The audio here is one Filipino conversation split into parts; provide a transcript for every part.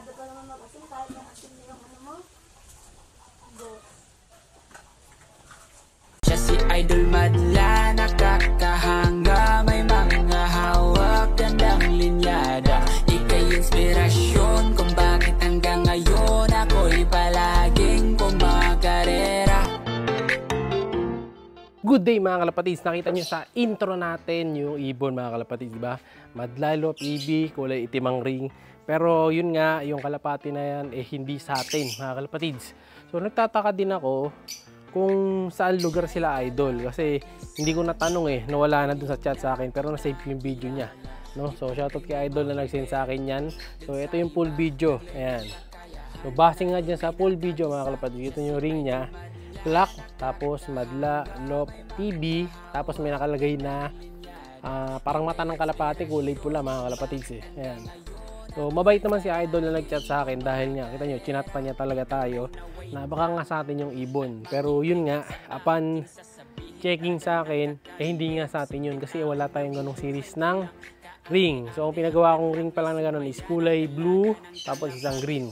Masyado pa naman mag-asin, kahit may asin na yung ano mo. Go. Siya si Idol Madla, nakakahanga, may mga hawak, gandang linyada. Ika'y inspirasyon kung bakit hanggang ngayon ako'y palaging kumakarera. Good day mga kalapatids, nakita nyo sa intro natin yung ibon mga kalapatids, diba? Madlalo, PB, kulay itim ang ring. Pero yun nga, yung kalapati na yan hindi sa atin mga kalapatids. So nagtataka din ako kung saan lugar sila idol. Kasi hindi ko natanong nawala na dun sa chat sa akin, pero nasave yung video niya. No? So shoutout kay idol na nag-send sa akin yan. So ito yung full video, ayan. So base nga dyan sa full video mga kalapatids, ito yung ring niya. Black, tapos madla, lop, PB, tapos may nakalagay na parang mata ng kalapati, kulay pula mga kalapatids Ayan. So mabait naman si idol na nag-chat sa akin dahil nga, kita nyo, chinat pa niya talaga tayo na baka nga sa atin yung ibon. Pero yun nga, upon checking sa akin, hindi nga sa atin yun kasi wala tayong ganong series ng ring. So ang pinagawa kong ring pa lang na ganon is kulay blue, tapos isang green.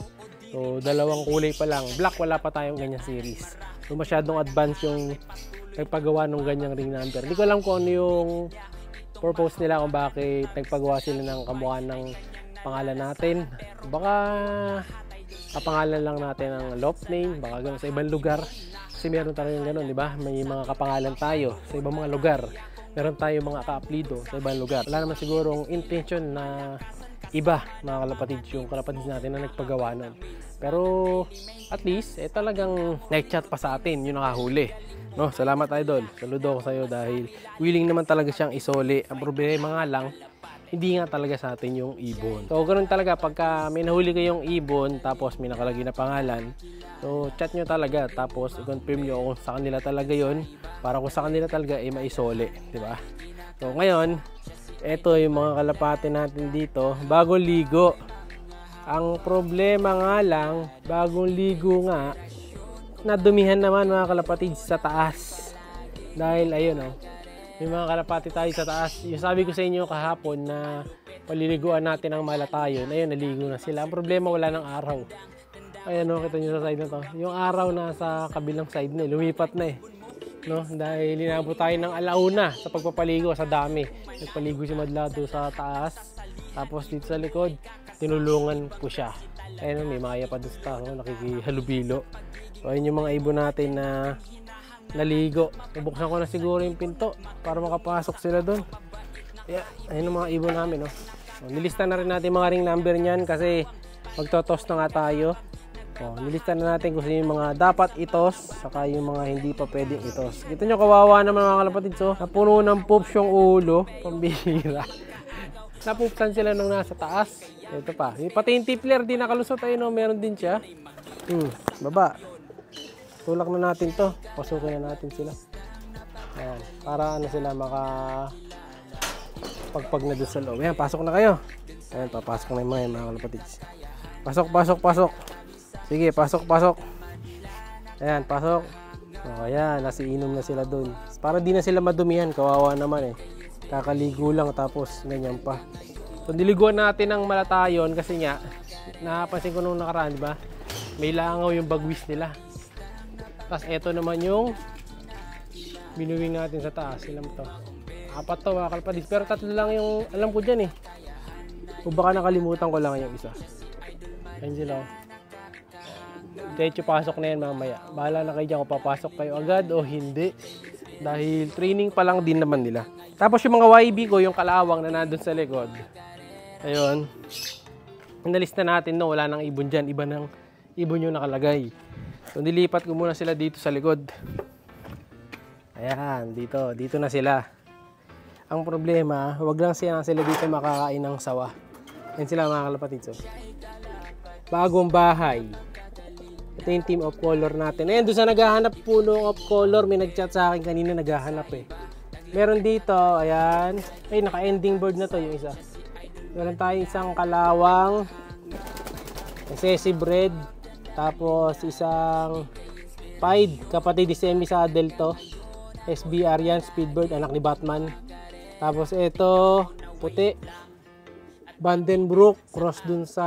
So dalawang kulay pa lang, black wala pa tayong ganyang series. So masyadong advance yung nagpagawa ng ganyang ring number. Hindi ko alam kung ano yung purpose nila, kung bakit nagpagawa sila ng kamukha ng pangalan natin. Baka kapangalan lang natin ng loft name, baka gano'n sa ibang lugar. Kasi meron talagang gano'n, di ba? May mga kapangalan tayo sa ibang mga lugar. Meron tayo mga ka-aplido sa ibang lugar. Wala naman sigurong intention na iba mga kalapatids yung kalapatids natin na nagpagawa nun. Pero at least talagang nag-chat pa sa atin yung nakahuli. No, salamat idol. Saludo ako sa iyo dahil willing naman talaga siyang isoli. Ang problema nga lang, hindi nga talaga sa atin yung ibon. So ganoon talaga pagka may nahuli kayong ibon tapos may nakalagay na pangalan. So chat nyo talaga tapos i-confirm nyo kung sa kanila talaga yon para kung sa kanila talaga maisoli, di ba? So ngayon, eto yung mga kalapati natin dito, bagong ligo. Ang problema nga lang, bagong ligo nga, nadumihan naman mga kalapatids sa taas. Dahil ayun may mga kalapati tayo sa taas. Yung sabi ko sa inyo kahapon na paliliguan natin ang malatayon, ayun naligo na sila. Ang problema wala ng araw. Ayan kita nyo sa side na to. Yung araw na sa kabilang side na lumipat na no? Dahil linabot tayo ng alauna sa pagpapaligo sa dami. Nagpaligo si Madlado sa taas, tapos dito sa likod tinulungan ko siya. Ayun may maya pa doon sa taas, nakikihalubilo. So ayun yung mga ibon natin na naligo. Bubuksan ko na siguro yung pinto para makapasok sila doon. Ayun yung mga ibon namin So, nilista na rin natin mga ring number niyan kasi magtotos na nga tayo. Nilista na natin kung sino yung mga dapat itos saka yung mga hindi pa pwedeng itos. Kita nyo kawawa naman mga kalapatids napuno ng poops yung ulo, pambihira. Napupsan sila nung nasa taas. Ito pa, pati yung tipler di nakalusot meron din siya. Baba. Tulak na natin to, pasukin na natin sila. Ayan, para sila pagpag na doon sa loob. Ayan, pasok na kayo. Ayan, papasok na yung mga kalapatids. Pasok. Sige, pasok. Ayan, pasok. Ayan, nasiinom na sila doon. Para di na sila madumihan, kawawa naman Kakaligo lang tapos ganyan pa. So niliguan natin ng malatayon kasi nga napansin ko nung nakaraan, di ba? May langaw yung bagwis nila. Tapos eto naman yung binuwing natin sa taas. Ilan to? 4 to mga kalapatids. Pero 3 lang yung alam ko dyan O baka nakalimutan ko lang yung isa. Ayun sila Diretso pasok na yan mamaya. Bahala na kayo dyan kung papasok kayo agad o hindi. Dahil training pa lang din naman nila. Tapos yung mga YB ko, yung kalawang na nandun sa likod. Ayun. Nalista natin wala nang ibon dyan. Iba ng ibon yung nakalagay. So nilipat ko muna sila dito sa likod. Ayan, dito na sila. Ang problema, wag lang sila dito makakain ng sawa. Yan sila mga kalapatids Bagong bahay. Ito yung team of color natin. Ayan, doon sa naghahanap puno of color, may nag-chat sa akin kanina naghahanap Meron dito, ayan. Ay, naka-ending bird na to yung isa. Meron tayong isang kalawang, excessive red, tapos isang pied, kapatid ni semi-saddle to. SBR yan, speedbird, anak ni Batman. Tapos ito, puti. Vandenbroek, cross dun sa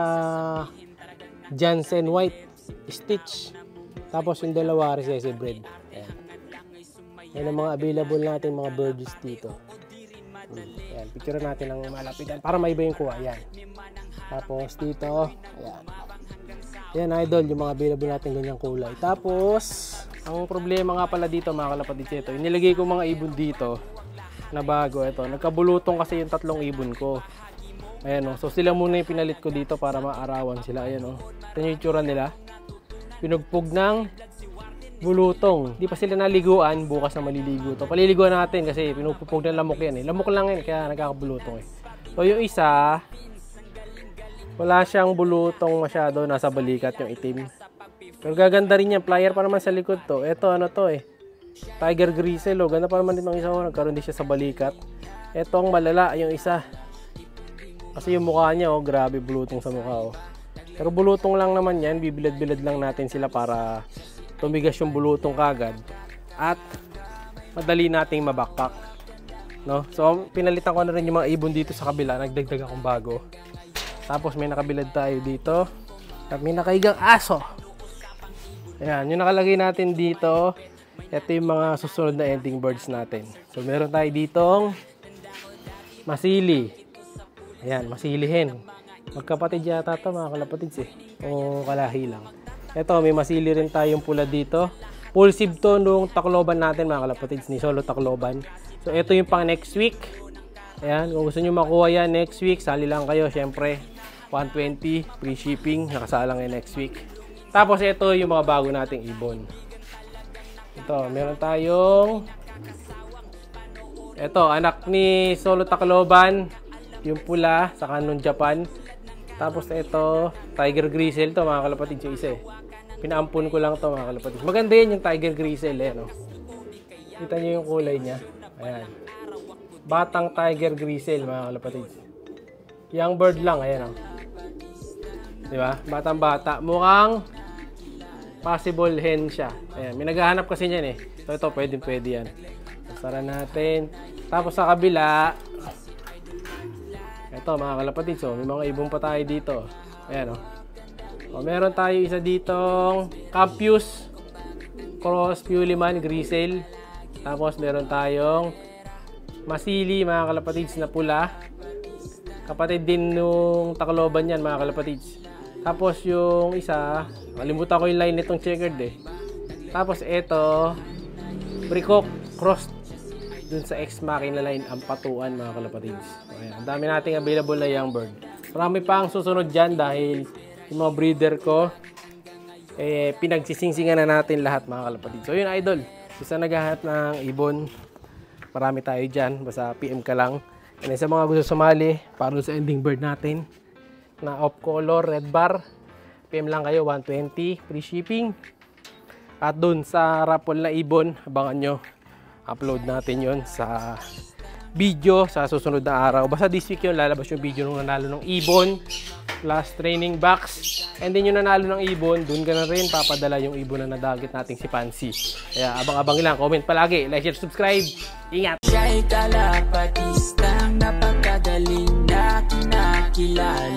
Jansen White Stitch. Tapos yung dalawa, recessive red. Ayan. Yan ang mga available natin mga birds dito. Ayan, picture natin ang malapitan para maiba yung kuha. Ayan. Tapos dito, ayan. Ayan idol, yung mga available natin ganyang kulay. Tapos, ang problema nga pala dito mga kalapatid ito, inilagay ko mga ibon dito na bago. Ito, nagkabulutong kasi yung tatlong ibon ko. Ayan o, so sila muna yung pinalit ko dito para maarawan sila. Ayan o, ito yung itsura nila. Pinugpog ng bulutong. Di pa sila naliguan, bukas na maliligo to. Paliliguan natin kasi pinupupog ng lamok yan eh. Lamok lang yan, kaya nagkakabulutong eh. So yung isa, wala siyang bulutong masyado, nasa balikat yung itim. Pero gaganda rin yan, flyer pa naman sa likod to. Ito ano to eh, Tiger Grizzle oh. Ganda pa naman din ng isa, nagkaroon din siya sa balikat. Ito ang malala, yung isa. Kasi yung mukha niya oh, grabe bulutong sa mukha oh. Pero bulutong lang naman yan, bibilad-bilad lang natin sila para tumigas yung bulutong kagad at madali nating mabakpak, no? So pinalitan ko na rin yung mga ibon dito sa kabila, nagdagdag akong bago. Tapos may nakabilad tayo dito at may nakaigang aso. Ayan, yung nakalagay natin dito, ito yung mga susunod na ending birds natin. So meron tayo ditong masili. Ayan, masilihin. Magkapatid yata ito mga kalapatids eh, o kalahi lang. Ito, may masili rin tayong pula dito. Pulsive to nung Tacloban natin mga kalapatids, ni Solo Tacloban. So ito yung pang next week. Ayan, kung gusto nyo makuha yan next week, sali lang kayo. Syempre, 120 free shipping, nakasalang yan next week. Tapos ito yung mga bago nating ibon. Ito, meron tayong ito, anak ni Solo Tacloban, yung pula sa Canon Japan. Tapos ito, Tiger Grizzle to mga kalapatids, yung isa eh. Pinaampun ko lang to mga kalapatids. Maganda yun yung Tiger Grizzle eh, no? Kita nyo yung kulay niya. Ayan. Batang Tiger Grizzle mga kalapatids. Young bird lang, ayan o. Diba? Batang bata. Mukhang possible hen siya. Ayan. May naghahanap kasi niyan eh. So ito, pwede yan. Sara natin. Tapos sa kabila, ito mga kalapatids, so may mga ibon pa tayo dito. Ayan o. O, meron tayo isa ditong Campus Cross Puliman Grizzle. Tapos meron tayong masili mga kalapatids na pula. Kapatid din nung Tacloban yan mga kalapatids. Tapos yung isa, kalimutan ko yung line nitong checkered eh. Tapos ito, Bricok Cross dun sa Ex-Machina line ang patuan mga kalapatids. Ayan, ang dami nating available na young bird. Marami pa ang susunod dyan dahil yung mga breeder ko eh, pinagsisingsingan na natin lahat mga kalapatids. So yun idol, isa naghahanap ng ibon, marami tayo dyan, basta PM ka lang. And sa mga gusto sumali para sa ending bird natin na off color red bar, PM lang kayo, 120 free shipping. At dun sa raffle na ibon, abangan nyo, upload natin yon sa video sa susunod na araw. Basta this week yun, lalabas yung video nung nanalo ng ibon plus training box. And then yung nanalo ng ibon, dun ka na rin papadala yung ibon na nadagit nating si Pansy. Kaya abang-abang lang, comment palagi, like, share, subscribe. Ingat! Siya'y kalapatistang napakagaling na kinakilala.